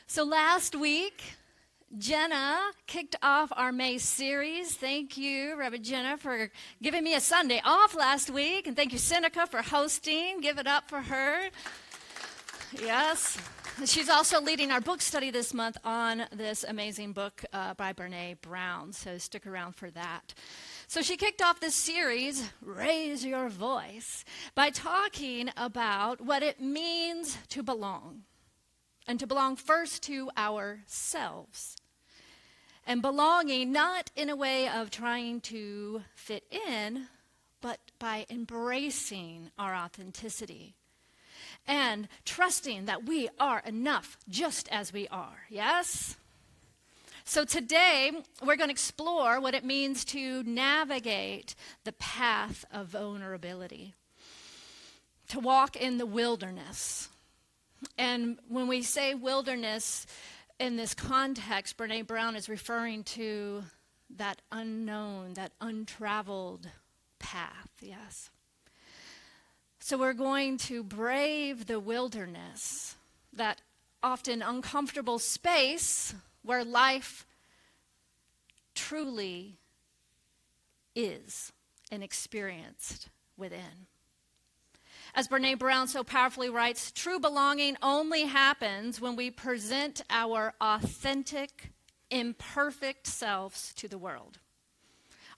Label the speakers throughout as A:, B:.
A: So last week, Jenna kicked off our May series. Thank you, Reverend Jenna, for giving me a Sunday off last week. And thank you, Seneca, for hosting. Give it up for her. Yes. She's also leading our book study this month on this amazing book by Burt Rd. So stick around for that. So she kicked off this series, Raise Your Voice, by talking about what it means to belong. And to belong first to ourselves. And belonging not in a way of trying to fit in, but by embracing our authenticity. And trusting that we are enough just as we are, yes? So today, we're going to explore what it means to navigate the path of vulnerability. To walk in the wilderness. And when we say wilderness in this context, Brene Brown is referring to that unknown, that untraveled path, yes. So we're going to brave the wilderness, that often uncomfortable space where life truly is and experienced within. As Brene Brown so powerfully writes, true belonging only happens when we present our authentic, imperfect selves to the world.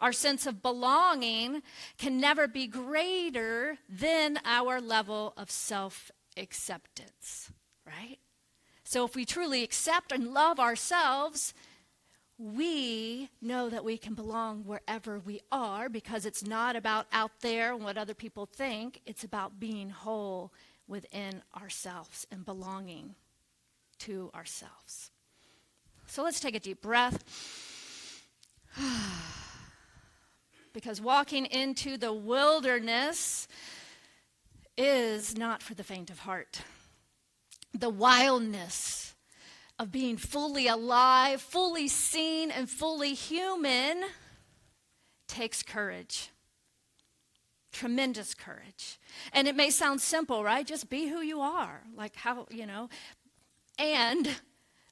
A: Our sense of belonging can never be greater than our level of self-acceptance, right? So if we truly accept and love ourselves, we know that we can belong wherever we are because it's not about out there and what other people think. It's about being whole within ourselves and belonging to ourselves. So let's take a deep breath. Because walking into the wilderness is not for the faint of heart. The wildness of being fully alive, fully seen, and fully human takes courage. Tremendous courage. And it may sound simple, right? Just be who you are. Like how, And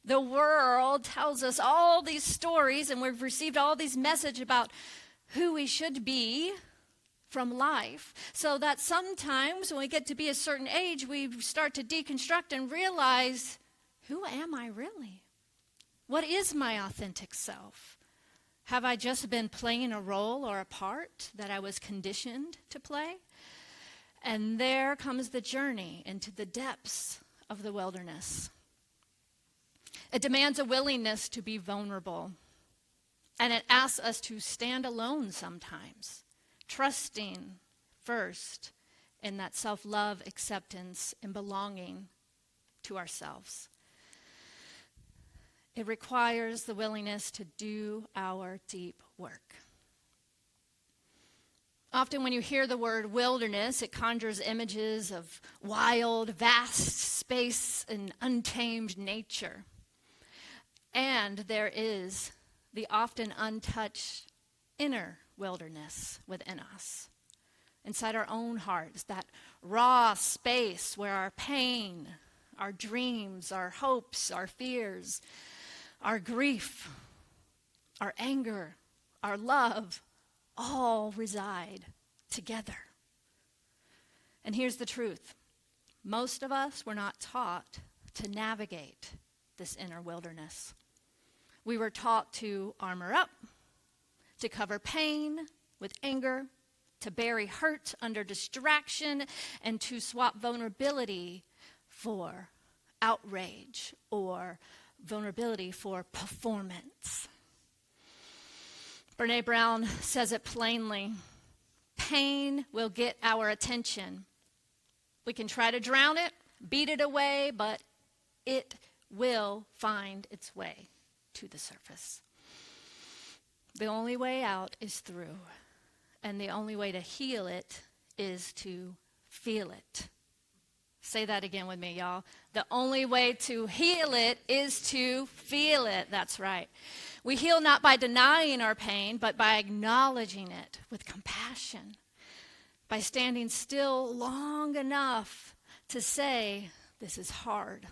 A: the world tells us all these stories, and we've received all these messages about who we should be from life, so that sometimes when we get to be a certain age, we start to deconstruct and realize, who am I really? What is my authentic self? Have I just been playing a role or a part that I was conditioned to play? And there comes the journey into the depths of the wilderness. It demands a willingness to be vulnerable. And it asks us to stand alone sometimes, trusting first in that self-love, acceptance, and belonging to ourselves. It requires the willingness to do our deep work. Often when you hear the word wilderness, it conjures images of wild, vast space and untamed nature. And there is the often untouched inner wilderness within us, inside our own hearts, that raw space where our pain, our dreams, our hopes, our fears, our grief, our anger, our love, all reside together. And here's the truth. Most of us were not taught to navigate this inner wilderness. We were taught to armor up, to cover pain with anger, to bury hurt under distraction, and to swap vulnerability for outrage or vulnerability for performance. Brene Brown says it plainly. Pain will get our attention. We can try to drown it, beat it away, but it will find its way to the surface. The only way out is through, and the only way to heal it is to feel it. Say that again with me, y'all. The only way to heal it is to feel it. That's right. We heal not by denying our pain, but by acknowledging it with compassion, by standing still long enough to say, this is hard,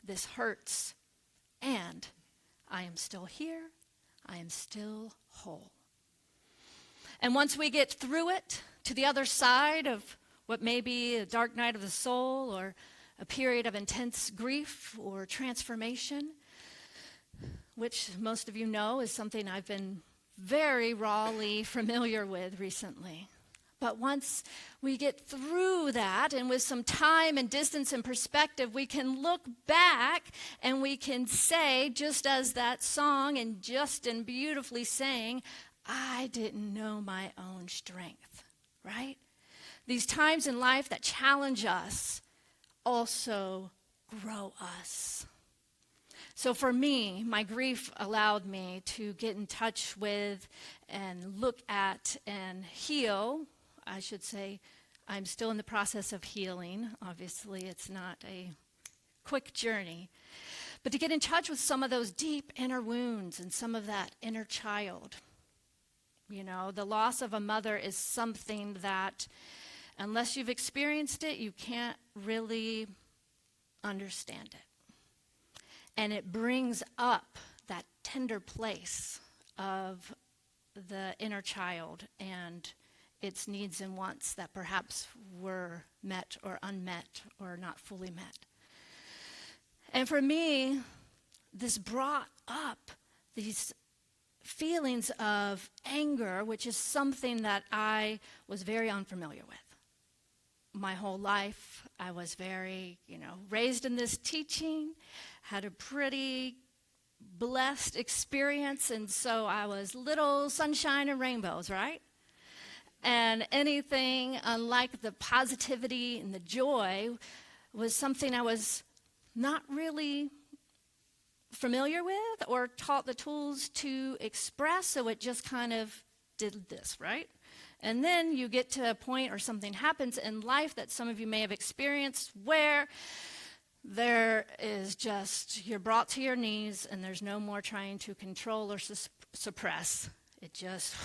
A: this hurts, And I am still here. I am still whole. And once we get through it, to the other side of what may be a dark night of the soul or a period of intense grief or transformation, which most of you know is something I've been very rawly familiar with recently. But once we get through that, and with some time and distance and perspective, we can look back and we can say, just as that song and Justin beautifully sang, I didn't know my own strength, right? These times in life that challenge us also grow us. So for me, my grief allowed me to get in touch with and look at and heal. I should say I'm still in the process of healing. Obviously, it's not a quick journey. But to get in touch with some of those deep inner wounds and some of that inner child. You know, the loss of a mother is something that, unless you've experienced it, you can't really understand it. And it brings up that tender place of the inner child and its needs and wants that perhaps were met or unmet or not fully met. And for me, this brought up these feelings of anger, which is something that I was very unfamiliar with. My whole life, I was very, raised in this teaching, had a pretty blessed experience, and so I was little sunshine and rainbows, right? And anything unlike the positivity and the joy was something I was not really familiar with or taught the tools to express, so it just kind of did this, right? And then you get to a point or something happens in life that some of you may have experienced where there is just, you're brought to your knees and there's no more trying to control or suppress. It just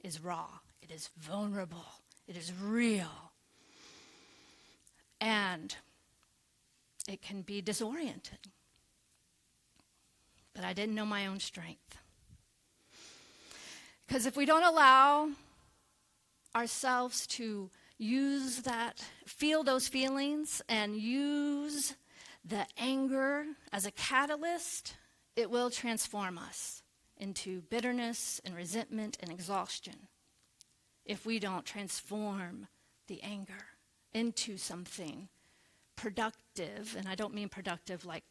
A: is raw. It is vulnerable. It is real. And it can be disorienting. But I didn't know my own strength. Because if we don't allow ourselves to use that, feel those feelings, and use the anger as a catalyst, it will transform us into bitterness and resentment and exhaustion if we don't transform the anger into something productive. And I don't mean productive like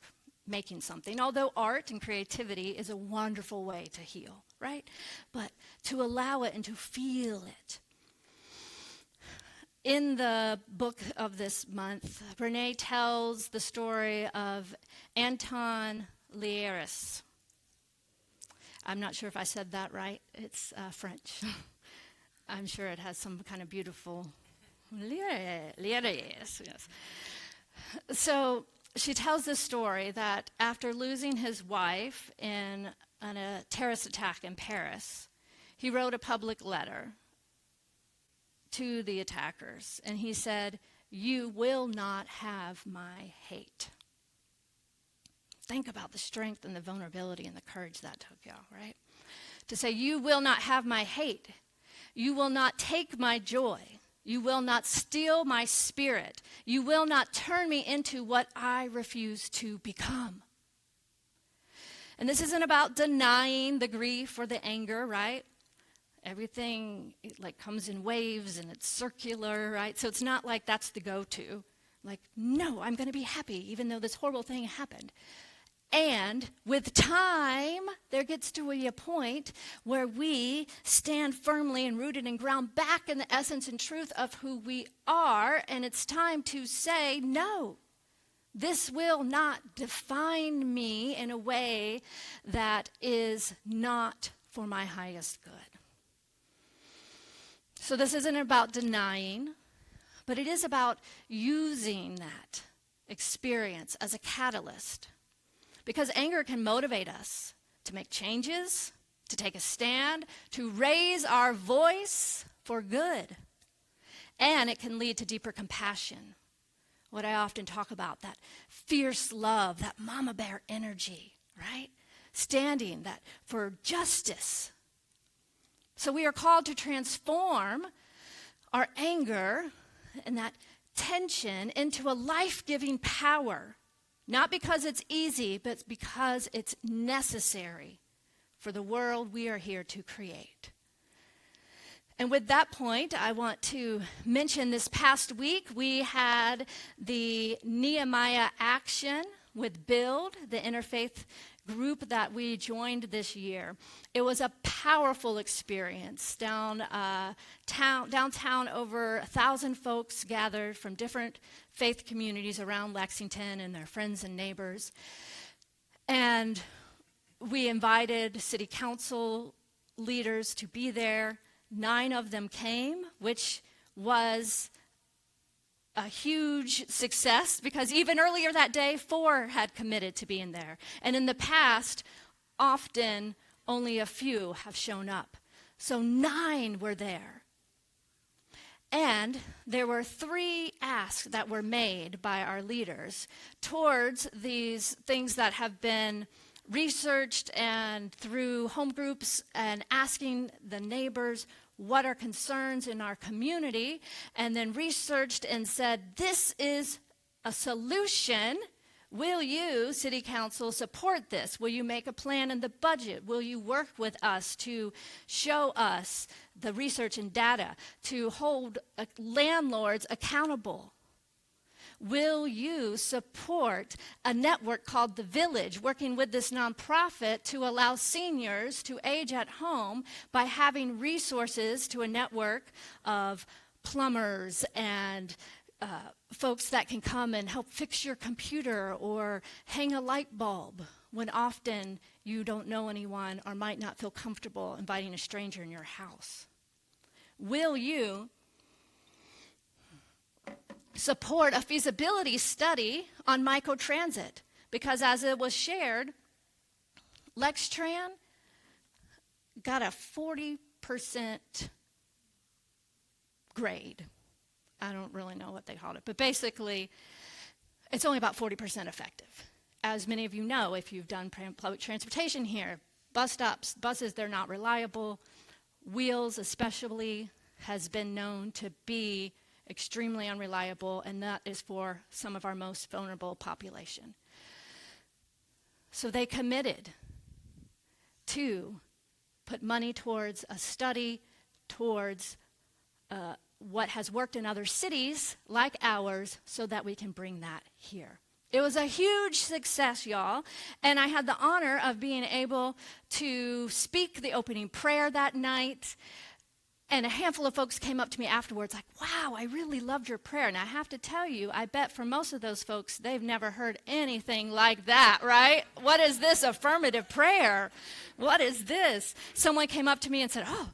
A: making something, although art and creativity is a wonderful way to heal, right? But to allow it and to feel it. In the book of this month, Renee tells the story of Anton Lieris. I'm not sure if I said that right. It's French. I'm sure it has some kind of beautiful Lieris, yes. So she tells this story that after losing his wife in a terrorist attack in Paris, he wrote a public letter to the attackers, and he said, "You will not have my hate." Think about the strength and the vulnerability and the courage that took y'all, right? To say, "You will not have my hate. You will not take my joy. You will not steal my spirit. You will not turn me into what I refuse to become." And this isn't about denying the grief or the anger, right? Everything comes in waves and it's circular, right? So it's not like that's the go-to. Like, no, I'm going to be happy even though this horrible thing happened. And with time, there gets to be a point where we stand firmly and rooted and ground back in the essence and truth of who we are. And it's time to say, no, this will not define me in a way that is not for my highest good. So this isn't about denying, but it is about using that experience as a catalyst. Because anger can motivate us to make changes, to take a stand, to raise our voice for good. And it can lead to deeper compassion. What I often talk about, that fierce love, that mama bear energy, right? Standing that for justice. So we are called to transform our anger and that tension into a life-giving power, not because it's easy, but because it's necessary for the world we are here to create. And with that point, I want to mention this past week, we had the Nehemiah Action with Build, the interfaith group that we joined this year. It was a powerful experience. Downtown, over 1,000 folks gathered from different faith communities around Lexington and their friends and neighbors. And we invited city council leaders to be there. 9 of them came, which was a huge success because even earlier that day, 4 had committed to being there. And in the past, often only a few have shown up. So 9 were there. And there were 3 asks that were made by our leaders towards these things that have been researched and through home groups and asking the neighbors what are concerns in our community, and then researched and said, this is a solution. Will you, City Council, support this? Will you make a plan in the budget? Will you work with us to show us the research and data, to hold landlords accountable? Will you support a network called The Village, working with this nonprofit to allow seniors to age at home by having resources to a network of plumbers and folks that can come and help fix your computer or hang a light bulb when often you don't know anyone or might not feel comfortable inviting a stranger in your house? Will you support a feasibility study on microtransit? Because as it was shared, LexTran got a 40% grade. I don't really know what they called it, but basically it's only about 40% effective. As many of you know, if you've done public transportation here, bus stops, buses, they're not reliable. Wheels especially has been known to be extremely unreliable, and that is for some of our most vulnerable population. So they committed to put money towards a study towards what has worked in other cities like ours so that we can bring that here. It was a huge success, y'all, and I had the honor of being able to speak the opening prayer that night. And a handful of folks came up to me afterwards like, wow, I really loved your prayer. And I have to tell you, I bet for most of those folks, they've never heard anything like that, right? What is this affirmative prayer? What is this? Someone came up to me and said, oh,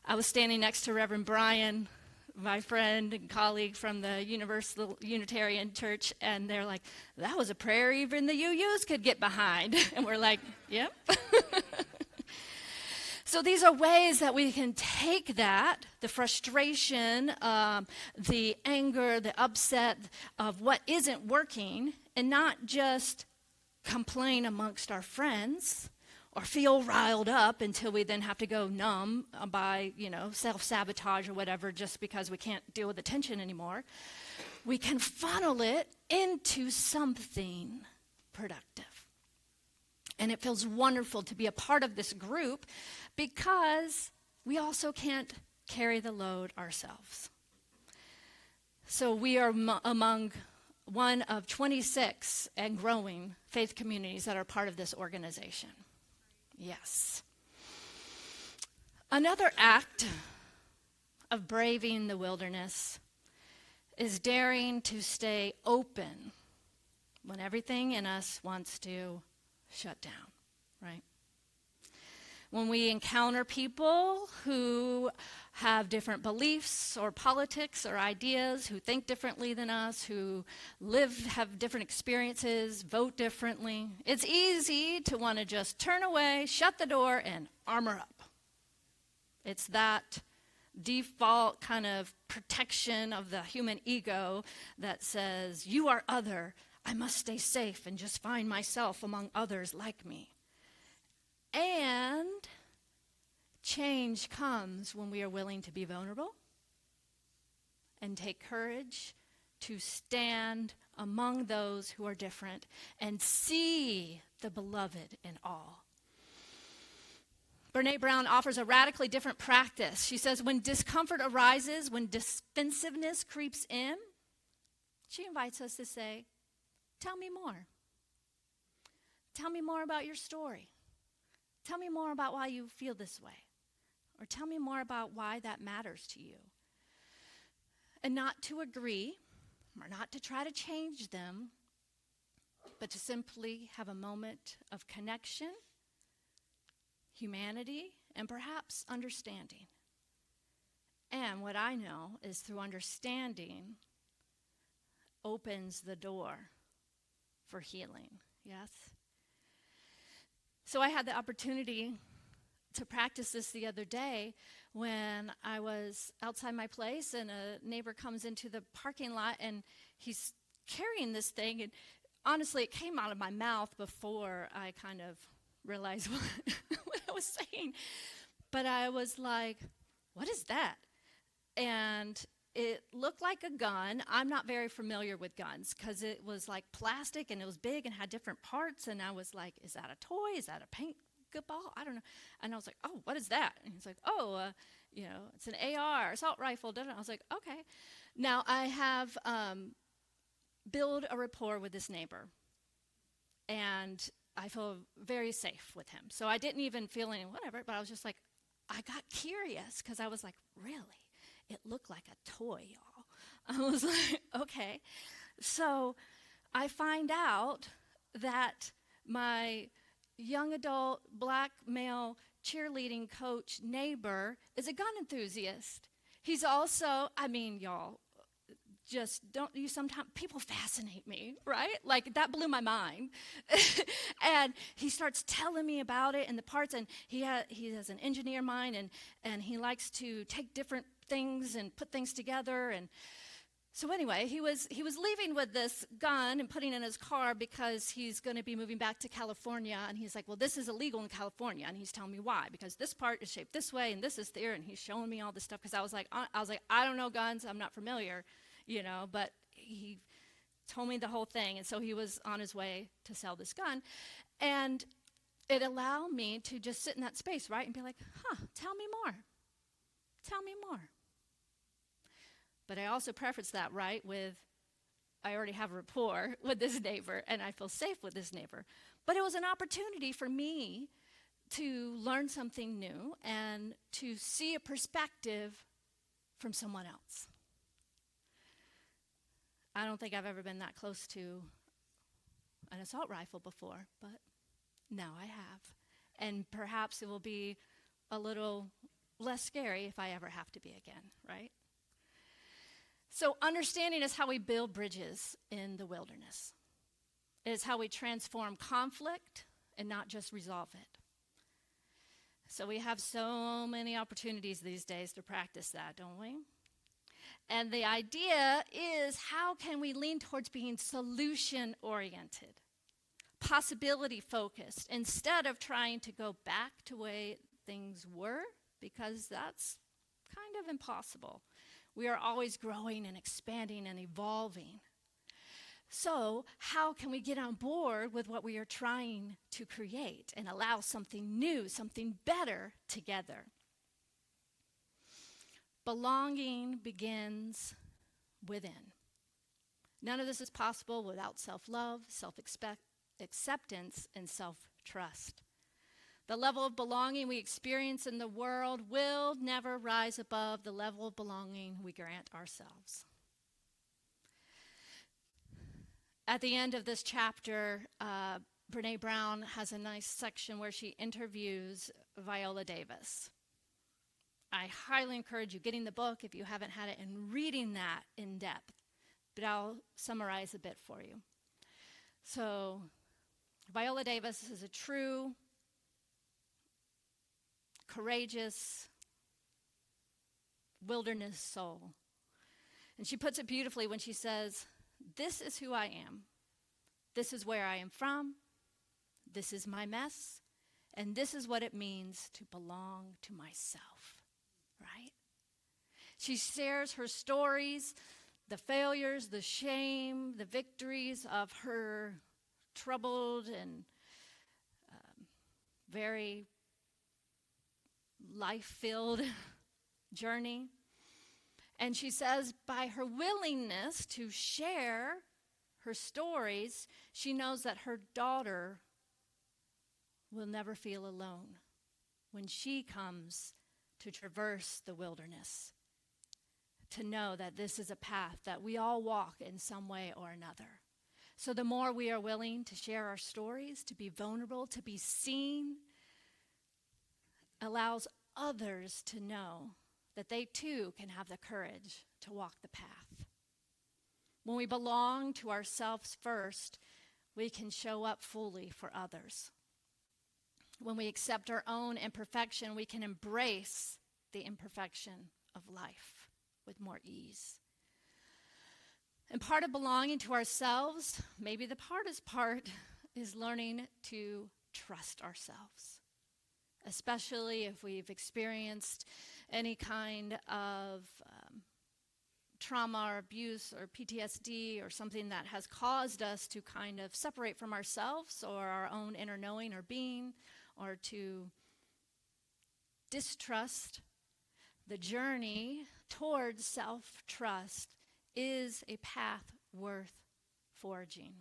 A: I was standing next to Reverend Brian, my friend and colleague from the Universal Unitarian Church, and they're like, that was a prayer even the UUs could get behind. And we're like, yep. So these are ways that we can take that, the frustration, the anger, the upset of what isn't working, and not just complain amongst our friends or feel riled up until we then have to go numb by, self-sabotage or whatever just because we can't deal with the tension anymore. We can funnel it into something productive. And it feels wonderful to be a part of this group because we also can't carry the load ourselves. So we are among one of 26 and growing faith communities that are part of this organization. Yes. Another act of braving the wilderness is daring to stay open when everything in us wants to shut down, right? When we encounter people who have different beliefs or politics or ideas, who think differently than us, who have different experiences, vote differently, it's easy to want to just turn away, shut the door, and armor up. It's that default kind of protection of the human ego that says, you are other, I must stay safe and just find myself among others like me. And change comes when we are willing to be vulnerable and take courage to stand among those who are different and see the beloved in all. Brene Brown offers a radically different practice. She says when discomfort arises, when defensiveness creeps in, she invites us to say, tell me more. Tell me more about your story. Tell me more about why you feel this way. Or tell me more about why that matters to you. And not to agree, or not to try to change them, but to simply have a moment of connection, humanity, and perhaps understanding. And what I know is through understanding opens the door for healing. Yes? So I had the opportunity to practice this the other day when I was outside my place and a neighbor comes into the parking lot and he's carrying this thing. And honestly, it came out of my mouth before I kind of realized what I was saying. But I was like, what is that? And it looked like a gun. I'm not very familiar with guns because it was like plastic and it was big and had different parts. And I was like, is that a toy? Is that a paintball? I don't know. And I was like, oh, what is that? And he's like, it's an AR, assault rifle. I was like, okay. Now I have built a rapport with this neighbor. And I feel very safe with him. So I didn't even feel any whatever, but I was just like, I got curious because I was like, really? It looked like a toy, y'all. I was like, okay. So I find out that my young adult black male cheerleading coach neighbor is a gun enthusiast. He's also, y'all, just don't you sometimes, people fascinate me, right? Like that blew my mind. And he starts telling me about it and the parts, and he has an engineer mind, and he likes to take different things and put things together. And so anyway, he was leaving with this gun and putting it in his car because he's going to be moving back to California. And he's like, well, this is illegal in California. And he's telling me why, because this part is shaped this way and this is there. And he's showing me all this stuff because I was like, I don't know guns. I'm not familiar. But he told me the whole thing. And so he was on his way to sell this gun. And it allowed me to just sit in that space, right? And be like, tell me more. Tell me more. But I also preface that, right, with I already have a rapport with this neighbor, and I feel safe with this neighbor. But it was an opportunity for me to learn something new and to see a perspective from someone else. I don't think I've ever been that close to an assault rifle before, but now I have. And perhaps it will be a little less scary if I ever have to be again, right? So understanding is how we build bridges in the wilderness. It is how we transform conflict and not just resolve it. So we have so many opportunities these days to practice that, don't we? And the idea is, how can we lean towards being solution-oriented, possibility-focused, instead of trying to go back to the way things were, because that's kind of impossible. We are always growing and expanding and evolving. So how can we get on board with what we are trying to create and allow something new, something better together? Belonging begins within. None of this is possible without self-love, self-acceptance, and self-trust. The level of belonging we experience in the world will never rise above the level of belonging we grant ourselves. At the end of this chapter, Brene Brown has a nice section where she interviews Viola Davis. I highly encourage you getting the book if you haven't had it and reading that in depth. But I'll summarize a bit for you. So, Viola Davis is a true, courageous wilderness soul. And she puts it beautifully when she says, "This is who I am. This is where I am from. This is my mess. And this is what it means to belong to myself, right? She shares her stories, the failures, the shame, the victories of her troubled and very life-filled journey. And she says by her willingness to share her stories, she knows that her daughter will never feel alone when she comes to traverse the wilderness, to know that this is a path that we all walk in some way or another. So the more we are willing to share our stories, to be vulnerable, to be seen, allows others to know that they too can have the courage to walk the path. When we belong to ourselves first, we can show up fully for others. When we accept our own imperfection, we can embrace the imperfection of life with more ease. And part of belonging to ourselves, maybe the hardest part, is learning to trust ourselves, especially if we've experienced any kind of trauma or abuse or PTSD or something that has caused us to kind of separate from ourselves or our own inner knowing or being, or to distrust. The journey towards self-trust is a path worth forging,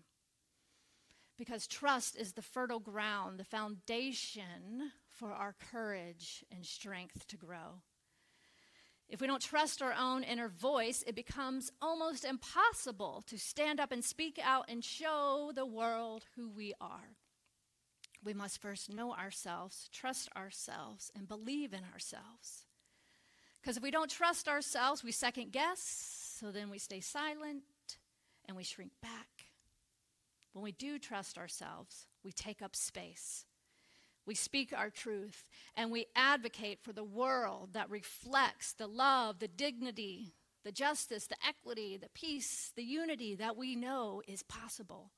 A: because trust is the fertile ground, the foundation for our courage and strength to grow. If we don't trust our own inner voice, it becomes almost impossible to stand up and speak out and show the world who we are. We must first know ourselves, trust ourselves, and believe in ourselves. Because if we don't trust ourselves, we second guess, so then we stay silent and we shrink back. When we do trust ourselves, we take up space. We speak our truth, and we advocate for the world that reflects the love, the dignity, the justice, the equity, the peace, the unity that we know is possible.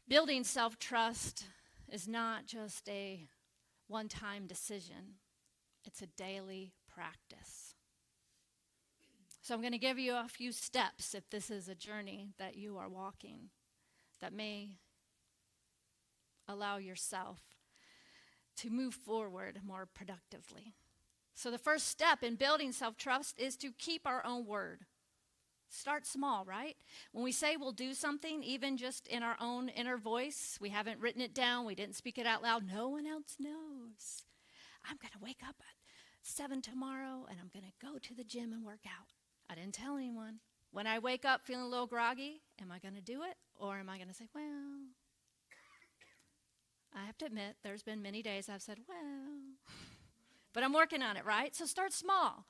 A: Building self-trust is not just a one-time decision. It's a daily practice. So I'm going to give you a few steps if this is a journey that you are walking that may allow yourself to move forward more productively. So the first step in building self-trust is to keep our own word. Start small, right? When we say we'll do something, even just in our own inner voice, we haven't written it down, we didn't speak it out loud, no one else knows. I'm going to wake up at 7 tomorrow and I'm going to go to the gym and work out. I didn't tell anyone. When I wake up feeling a little groggy, am I going to do it? Or am I going to say, well, I have to admit, there's been many days I've said, well, but I'm working on it, right? So start small.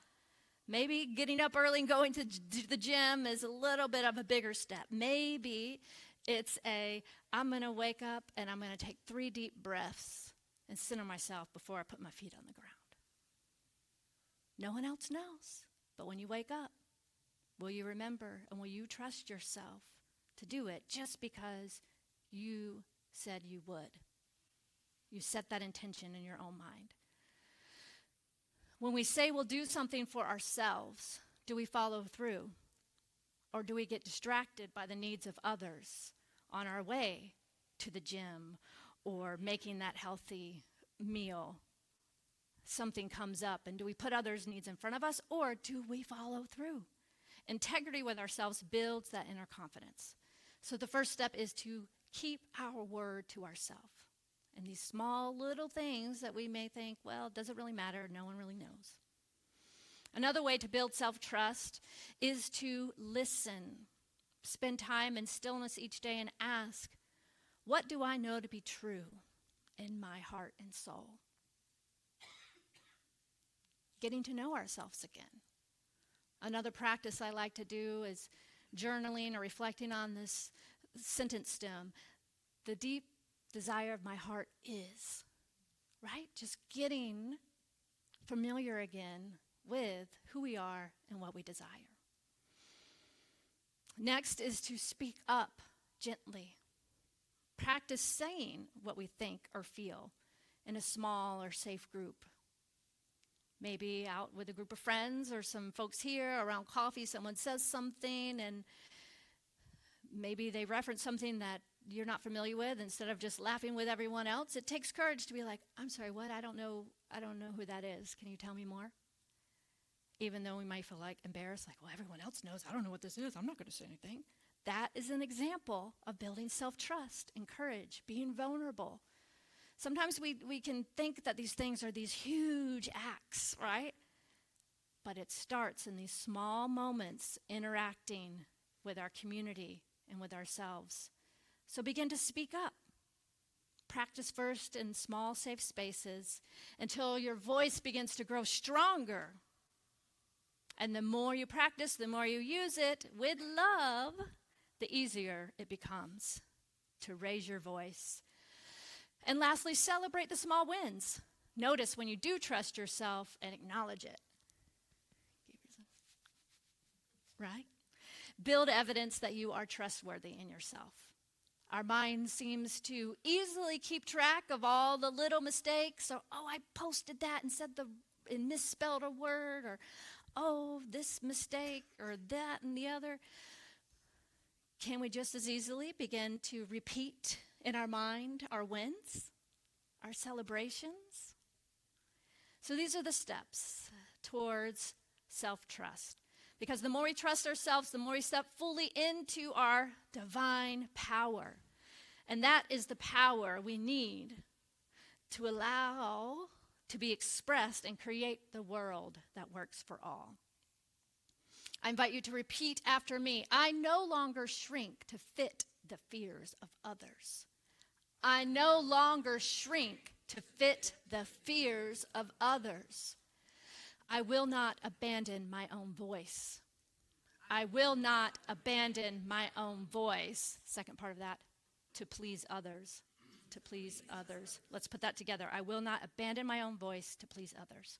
A: Maybe getting up early and going to the gym is a little bit of a bigger step. Maybe it's I'm going to wake up and I'm going to take 3 deep breaths and center myself before I put my feet on the ground. No one else knows. But when you wake up, will you remember and will you trust yourself to do it just because you said you would? You set that intention in your own mind. When we say we'll do something for ourselves, do we follow through? Or do we get distracted by the needs of others on our way to the gym or making that healthy meal? Something comes up, and do we put others' needs in front of us, or do we follow through? Integrity with ourselves builds that inner confidence. So the first step is to keep our word to ourselves. And these small little things that we may think, well, does it really matter? No one really knows. Another way to build self-trust is to listen. Spend time in stillness each day and ask, what do I know to be true in my heart and soul? Getting to know ourselves again. Another practice I like to do is journaling or reflecting on this sentence stem. The deep desire of my heart is, right? Just getting familiar again with who we are and what we desire. Next is to speak up gently. Practice saying what we think or feel in a small or safe group. Maybe out with a group of friends or some folks here around coffee, someone says something and maybe they reference something that you're not familiar with. Instead of just laughing with everyone else, it takes courage to be like, I'm sorry, what? I don't know who that is. Can you tell me more? Even though we might feel like embarrassed, like, well, everyone else knows. I don't know what this is. I'm not going to say anything. That is an example of building self-trust and courage, being vulnerable. Sometimes we can think that these things are these huge acts, right? But it starts in these small moments interacting with our community and with ourselves. So begin to speak up. Practice first in small, safe spaces until your voice begins to grow stronger. And the more you practice, the more you use it with love, the easier it becomes to raise your voice. And lastly, celebrate the small wins. Notice when you do trust yourself and acknowledge it. Right? Build evidence that you are trustworthy in yourself. Our mind seems to easily keep track of all the little mistakes. Or, oh, I posted that and misspelled a word. Or, oh, this mistake or that and the other. Can we just as easily begin to repeat in our mind our wins, our celebrations? So these are the steps towards self-trust. Because the more we trust ourselves, the more we step fully into our divine power. And that is the power we need to allow to be expressed and create the world that works for all. I invite you to repeat after me. I no longer shrink to fit the fears of others. I no longer shrink to fit the fears of others. I will not abandon my own voice. I will not abandon my own voice. Second part of that, to please others. To please others. Let's put that together. I will not abandon my own voice to please others.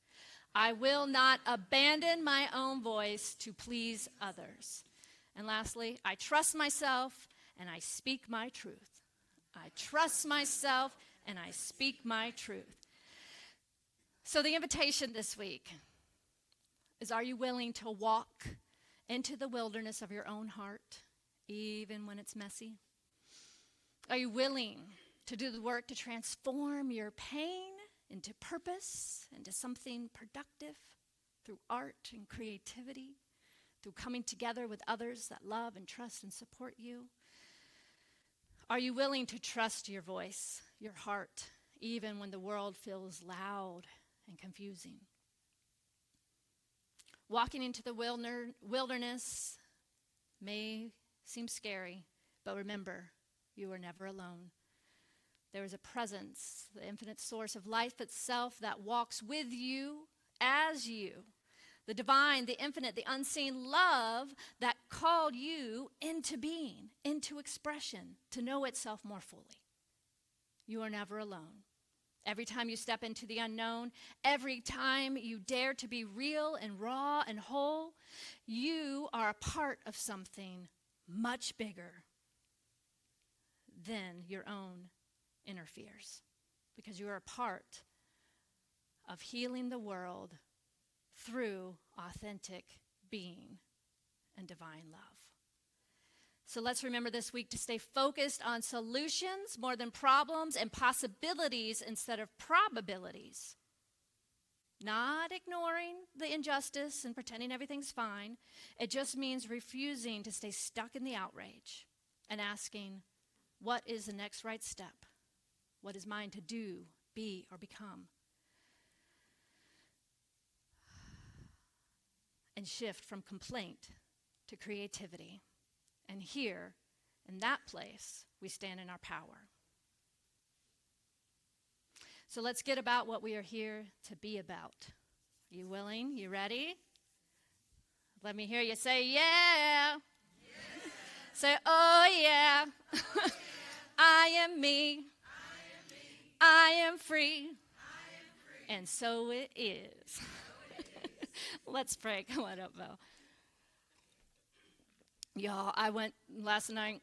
A: I will not abandon my own voice to please others. And lastly, I trust myself and I speak my truth. I trust myself and I speak my truth. So the invitation this week is, are you willing to walk into the wilderness of your own heart, even when it's messy? Are you willing to do the work to transform your pain into purpose, into something productive through art and creativity, through coming together with others that love and trust and support you? Are you willing to trust your voice, your heart, even when the world feels loud and confusing? Walking into the wilderness may seem scary, but remember, you are never alone. There is a presence, the infinite source of life itself, that walks with you as you. The divine, the infinite, the unseen love that called you into being, into expression, to know itself more fully. You are never alone. Every time you step into the unknown, every time you dare to be real and raw and whole, you are a part of something much bigger than your own inner fears. Because you are a part of healing the world through authentic being and divine love. So let's remember this week to stay focused on solutions more than problems, and possibilities instead of probabilities. Not ignoring the injustice and pretending everything's fine. It just means refusing to stay stuck in the outrage and asking, what is the next right step? What is mine to do, be, or become? And shift from complaint to creativity. And here, in that place, we stand in our power. So let's get about what we are here to be about. Are you willing? You ready? Let me hear you say, yeah. Yeah. Say, oh, yeah. I am me. I am free. And so it is. Let's pray. Come on up, Bo. Y'all, I went last night,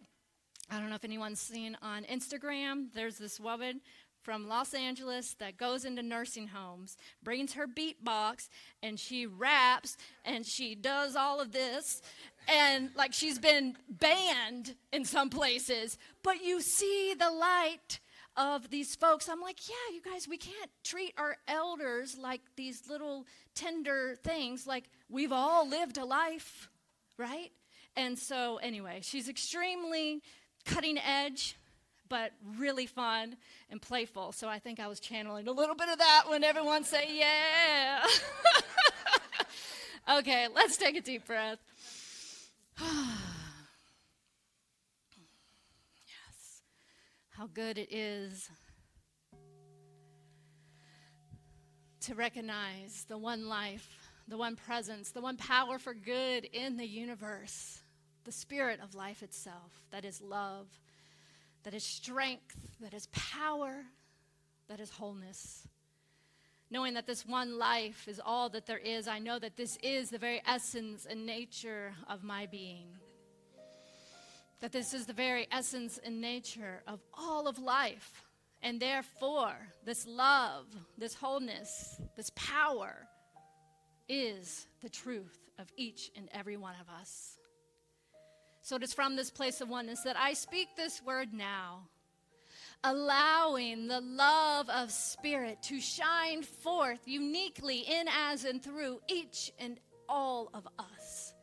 A: I don't know if anyone's seen on Instagram, there's this woman from Los Angeles that goes into nursing homes, brings her beatbox, and she raps, and she does all of this, and like she's been banned in some places, but you see the light of these folks. I'm like, yeah, you guys, we can't treat our elders like these little tender things. Like, we've all lived a life, right? And so anyway, she's extremely cutting edge, but really fun and playful. So I think I was channeling a little bit of that when everyone say, yeah. Okay, let's take a deep breath. Yes. How good it is to recognize the one life, the one presence, the one power for good in the universe, the spirit of life itself, that is love, that is strength, that is power, that is wholeness. Knowing that this one life is all that there is, I know that this is the very essence and nature of my being. That this is the very essence and nature of all of life. And therefore, this love, this wholeness, this power is the truth of each and every one of us. So it is from this place of oneness that I speak this word now, allowing the love of Spirit to shine forth uniquely in, as, and through each and all of us.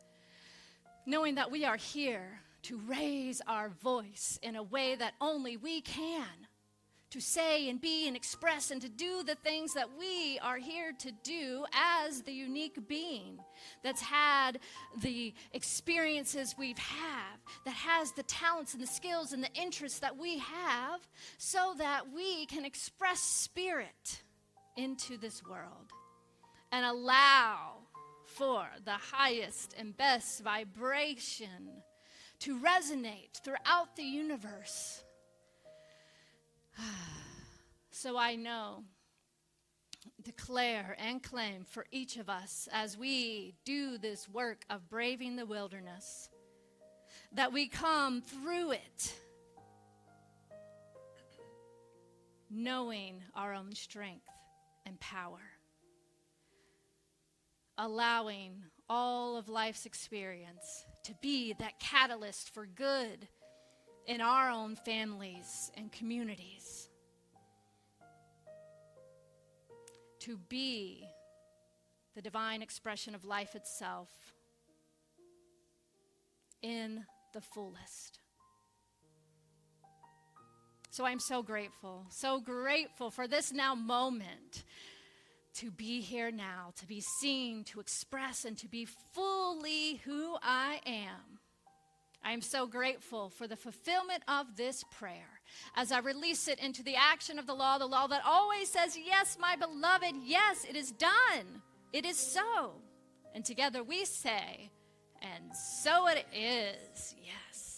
A: Knowing that we are here to raise our voice in a way that only we can, to say and be and express and to do the things that we are here to do as the unique being that's had the experiences we've had, that has the talents and the skills and the interests that we have, so that we can express Spirit into this world and allow for the highest and best vibration to resonate throughout the universe. So I know, declare and claim for each of us as we do this work of braving the wilderness, that we come through it knowing our own strength and power, allowing all of life's experience to be that catalyst for good in our own families and communities, to be the divine expression of life itself in the fullest. So I'm so grateful for this now moment, to be here now, to be seen, to express, and to be fully who I am. I am so grateful for the fulfillment of this prayer as I release it into the action of the law that always says, yes, my beloved, yes, it is done. It is so. And together we say, and so it is, yes.